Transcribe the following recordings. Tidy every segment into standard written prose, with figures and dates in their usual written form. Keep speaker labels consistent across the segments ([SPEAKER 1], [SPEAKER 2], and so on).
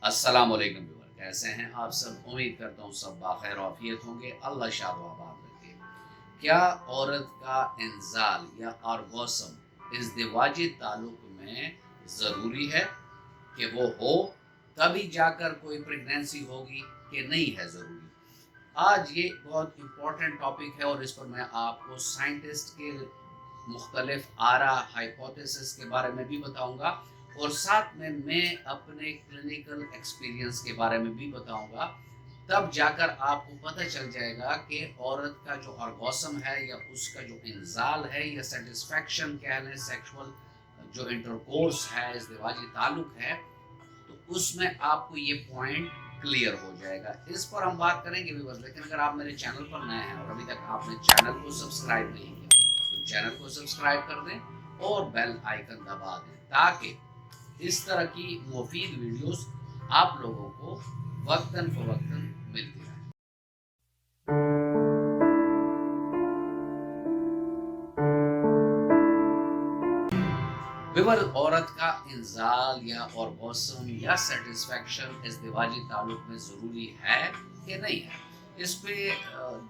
[SPEAKER 1] अस्सलाम वालेकुम व्यूअर, कैसे हैं आप सब। उम्मीद करता हूँ सब बाखैर आफियत होंगे। अल्लाह शाद व आबाद रखे। क्या औरत का इंजाल या ऑर्गोसम इज़्दिवाजी ताल्लुक में ज़रूरी है कि वो हो तभी जाकर कोई प्रेगनेंसी होगी कि नहीं है ज़रूरी। आज ये बहुत इम्पोर्टेंट टॉपिक है और इस पर मैं आपको साइंटिस्ट के मुख्तलिफ आरा हाइपोथेसिस के बारे में भी बताऊंगा और साथ में मैं अपने क्लिनिकल एक्सपीरियंस के बारे में भी बताऊंगा। तब जाकर आपको पता चल जाएगा कि औरत का जो ऑर्गोसम है या उसका जो इंजाल है या सेटिस्फैक्शन कह लें, सेक्सुअल जो इंटरकोर्स है, इज़्दिवाजी ताल्लुक है, तो उसमें आपको ये पॉइंट क्लियर हो जाएगा। इस पर हम बात करेंगे भी बस। लेकिन अगर आप मेरे चैनल पर नए हैं और अभी तक आपने चैनल को सब्सक्राइब नहीं किया तो चैनल को सब्सक्राइब कर दें और बेल आइकन दबा दें ताकि इस तरह की मुफीद वीडियोस आप लोगों को वक्तन फवक्तन मिलती रहे। विवर, औरत का इंजाल या ऑर्गोसम या सेटिस्फैक्शन इज़्दिवाजी ताल्लुक में ज़रूरी है कि नहीं है। इस पे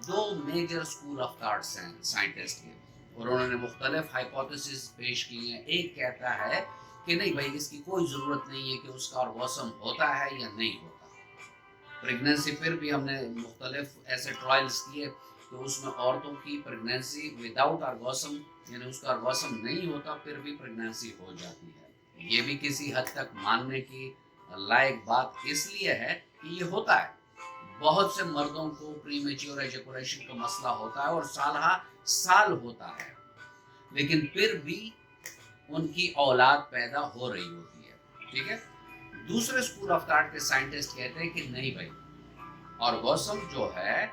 [SPEAKER 1] दो मेजर स्कूल ऑफ थॉट्स हैं साइंटिस्ट के और उन्होंने मुख्तलिफ हाइपोथेसिस पेश की हैं। एक कहता है कि नहीं भाई, इसकी कोई ज़रूरत नहीं है कि उसका ऑर्गोसम होता है या नहीं होता। प्रेगनेंसी फिर भी हमने मुख्तलिफ ऐसे ट्रायल्स किए कि उसमें औरतों की प्रेगनेंसी विदाउट ऑर्गोसम यानी उसका ऑर्गोसम नहीं होता फिर भी प्रेगनेंसी हो जाती है। ये भी किसी हद तक मानने की लायक बात इसलिए है कि ये होता है। बहुत से मर्दों को प्रीमेच्योर एजैकुलेशन का मसला होता है और साल साल होता है, लेकिन फिर भी उनकी औलाद पैदा हो रही होती है। ठीक है। दूसरे स्कूल ऑफ थॉट के साइंटिस्ट कहते हैं कि नहीं भाई, ऑर्गोसम जो है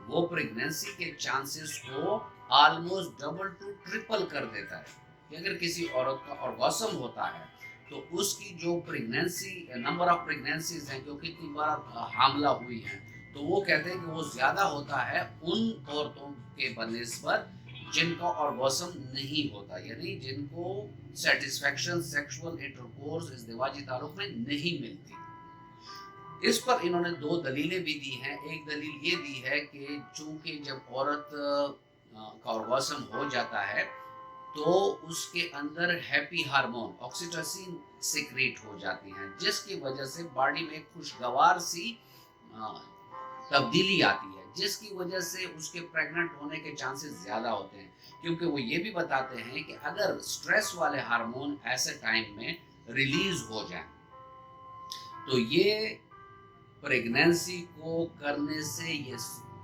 [SPEAKER 1] वो प्रेगनेंसी के चांसेस को ऑलमोस्ट डबल टू ट्रिपल कर देता है। कि अगर किसी औरत का ऑर्गोसम होता है तो उसकी जो प्रेगनेंसी नंबर ऑफ प्रेगनेंसीज हैं, जो कितनी बार हामला हुई हैं, तो वो कहते हैं कि वो ज़्यादा होता है उन औरतों के बनिस्बत जिनका ऑर्गोसम नहीं होता, यानी जिनको सेटिस्फैक्शन सेक्सुअल इंटरकोर्स इज़्दिवाजी ताल्लुक में नहीं मिलती। इस पर इन्होंने दो दलीलें भी दी हैं। एक दलील ये दी है कि चूंकि जब औरत का ऑर्गोसम हो जाता है तो उसके अंदर हैप्पी हार्मोन ऑक्सीटोसिन सिक्रेट हो जाती हैं, जिसकी वजह से बॉडी में खुशगवार सी अ, तब्दीली आती है, जिसकी वजह से उसके प्रेग्नेंट होने के चांसेस ज़्यादा होते हैं। क्योंकि वो ये भी बताते हैं कि अगर स्ट्रेस वाले हार्मोन ऐसे टाइम में रिलीज हो जाए तो ये प्रेगनेंसी को करने से ये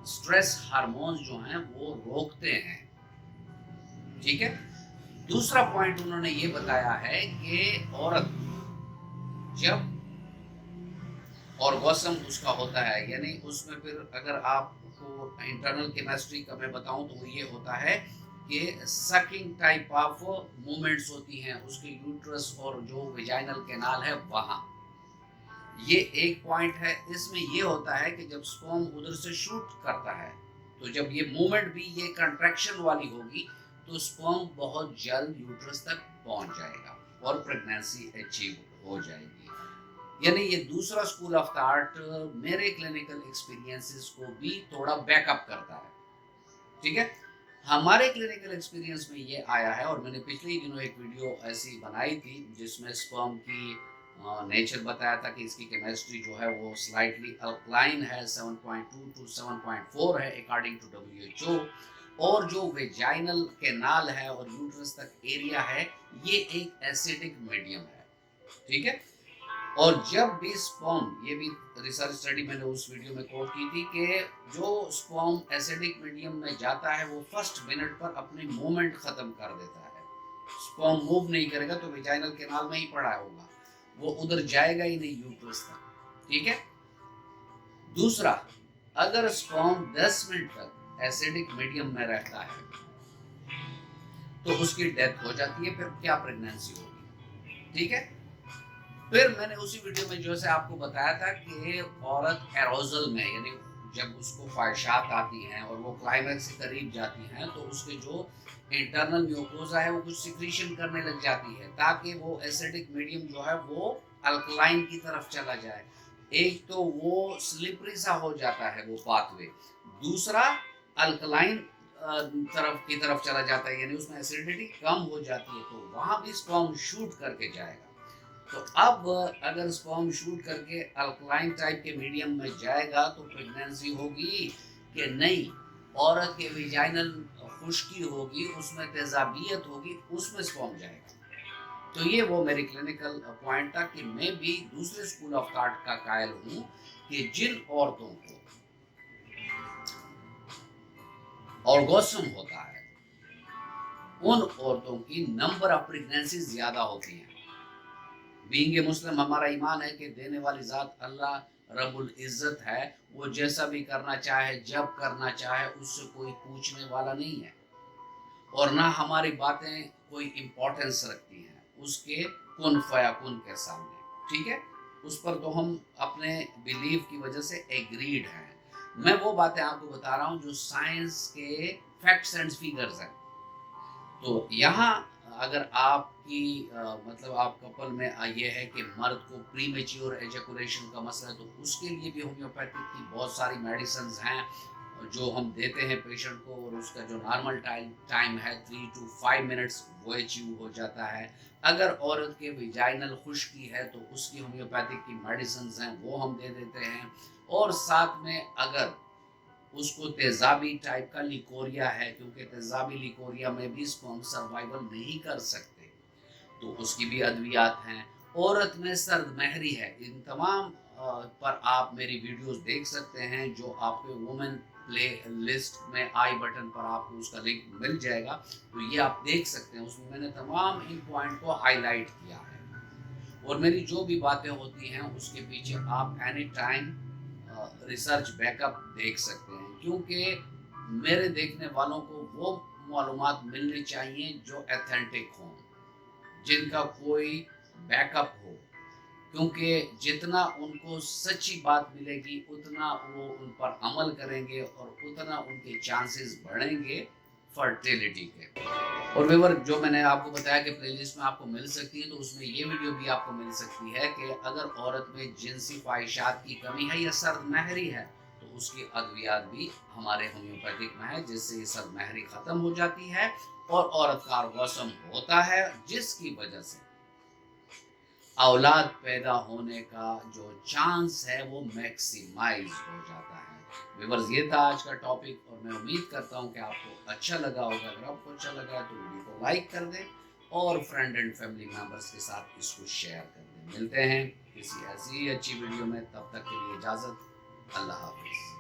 [SPEAKER 1] स्ट्रेस हार्मोन्स जो हैं वो रोकते हैं। ठीक है। दूसरा पॉइंट उन्होंने ये बताया है कि औरत जब ऑर्गोसम उसका होता है, यानी उसमें फिर अगर आपको इंटरनल केमिस्ट्री का मैं बताऊं तो वो ये होता है कि सकिंग टाइप ऑफ मूवमेंट्स होती हैं उसके यूट्रस और जो वेजाइनल कैनाल है वहां। ये एक पॉइंट है। इसमें ये होता है कि जब स्पर्म उधर से शूट करता है तो जब ये मूवमेंट भी ये कंट्रैक्शन वाली होगी तो स्पर्म बहुत जल्द यूट्रस तक पहुंच जाएगा और प्रेगनेंसी अचीव हो जाएगी। यानी ये दूसरा स्कूल ऑफ थॉट मेरे क्लिनिकल एक्सपीरियंसेस को भी थोड़ा बैकअप करता है। ठीक है। हमारे क्लिनिकल एक्सपीरियंस में ये आया है और मैंने पिछले ही दिनों एक वीडियो ऐसी बनाई थी जिसमें स्पर्म की नेचर बताया था कि इसकी केमिस्ट्री जो है वो स्लाइटली अल्कलाइन है, 7.2 टू 7.4 है अकॉर्डिंग टू WHO। और जो वेजाइनल कैनाल है और यूट्रस तक एरिया है ये एक एसिडिक मीडियम है। ठीक है। और जब भी स्पर्म, ये भी रिसर्च स्टडी मैंने उस वीडियो में कोट की थी कि जो स्पर्म एसिडिक मीडियम में जाता है वो फर्स्ट मिनट पर अपनी मूवमेंट खत्म कर देता है। स्पर्म मूव नहीं करेगा तो वेजाइनल कैनाल में ही पड़ा होगा, वो उधर जाएगा ही नहीं यूट्रस तक। ठीक है। दूसरा, अगर स्पर्म 10 मिनट तक एसिडिक मीडियम में रहता है तो उसकी डेथ हो जाती है, फिर क्या प्रेगनेंसी होगी। ठीक है। फिर मैंने उसी वीडियो में जो से आपको बताया था कि औरत एरोजल में, यानी जब उसको ख्वाहिशात आती हैं और वो क्लाइमैक्स के करीब जाती हैं तो उसके जो इंटरनल म्यूकोजा है वो कुछ सिक्रीशन करने लग जाती है ताकि वो एसिडिक मीडियम जो है वो अल्कलाइन की तरफ चला जाए। ایک تو وہ سلپری سا ہو جاتا ہے وہ پاتھ وے، دوسرا الکلائن طرف چلا جاتا ہے، یعنی اس میں ایسیڈیٹی کم ہو جاتی ہے، تو وہاں بھی اسپرم شوٹ کر کے جائے گا۔ تو اب اگر اسپرم شوٹ کر کے الکلائن ٹائپ کے میڈیم میں جائے گا تو پریگنینسی ہوگی کہ نہیں، عورت کے ویجائنل خشکی ہوگی، اس میں تیزابیت ہوگی، اس میں اسپرم جائے گا۔ تو یہ وہ میری کلینکل پوائنٹ تھا کہ میں بھی دوسرے اسکول آف تھاٹ کا قائل ہوں کہ جن عورتوں کو orgasm ہوتا ہے ان عورتوں کی نمبر آف پریگنینسی زیادہ ہوتی ہیں۔ بینگ اے مسلم ہمارا ایمان ہے کہ دینے والی ذات اللہ رب العزت ہے، وہ جیسا بھی کرنا چاہے جب کرنا چاہے اس سے کوئی پوچھنے والا نہیں ہے، اور نہ ہماری باتیں کوئی امپورٹنس رکھتی ہیں اس کے کن فیکن کے سامنے، ٹھیک ہے؟ اس پر تو ہم اپنے بیلیف کی وجہ سے ایگریڈ ہیں۔ میں وہ باتیں آپ کو بتا رہا ہوں جو سائنس کے فیکٹس اینڈ فیگرز ہیں۔ تو یہاں اگر آپ کی مطلب آپ کپل میں یہ ہے کہ مرد کو پری میچیور ایجیکولیشن کا مسئلہ ہے، تو اس کے لیے بھی ہومیوپیتھک کی بہت ساری میڈیسنز ہیں جو ہم دیتے ہیں پیشنٹ کو، اور اس کا جو نارمل ٹائم ہے 3 to 5 منٹس وہ اچیو ہو جاتا ہے۔ اگر عورت کے ویجائنل خشکی ہے تو اس کی ہومیوپیتھک کی میڈیسنز ہیں وہ ہم دے دیتے ہیں، اور ساتھ میں اگر اس کو تیزابی ٹائپ کا لیکوریا ہے، کیونکہ تیزابی لیکوریا میں بھی اسپرم سروائیول نہیں کر سکتے، تو اس کی بھی ادویات ہیں۔ عورت میں سرد مہری ہے، ان تمام پر آپ میری ویڈیوز دیکھ سکتے ہیں جو آپ کے وومن پلے لسٹ میں آئی بٹن پر آپ کو اس کا لنک مل جائے گا، تو یہ آپ دیکھ سکتے ہیں، اس میں میں نے تمام ان پوائنٹ کو ہائی لائٹ کیا ہے، اور میری جو بھی باتیں ہوتی ہیں اس کے پیچھے آپ any time research back up دیکھ سکتے ہیں، کیونکہ میرے دیکھنے والوں کو وہ معلومات ملنی چاہیے جو ایتھینٹک ہوں، جن کا کوئی بیک اپ ہو، کیونکہ جتنا ان کو سچی بات ملے گی اتنا وہ ان پر عمل کریں گے اور اتنا ان کے چانسز بڑھیں گے فرٹیلیٹی کے۔ اور ویور جو میں نے آپ کو بتایا کہ پلے لسٹ میں آپ کو مل سکتی ہے، تو اس میں یہ ویڈیو بھی آپ کو مل سکتی ہے کہ اگر عورت میں جنسی خواہشات کی کمی ہے یا سرد مہری ہے تو اس کی ادویات بھی ہمارے ہومیوپیتھک میں ہے، جس سے یہ سرد مہری ختم ہو جاتی ہے اور عورت کا آرگزم ہوتا ہے، جس کی وجہ سے اولاد پیدا ہونے کا جو چانس ہے وہ میکسیمائز ہو جاتا ہے۔ ویورز یہ تھا آج کا ٹاپک، اور میں امید کرتا ہوں کہ آپ کو اچھا لگا ہوگا۔ اگر آپ کو اچھا لگا تو ویڈیو کو لائک کر دیں اور فرینڈ اینڈ فیملی ممبرس کے ساتھ اس کو شیئر کر دیں۔ ملتے ہیں کسی ایسی اچھی ویڈیو میں، تب تک کے لیے اجازت، اللہ حافظ۔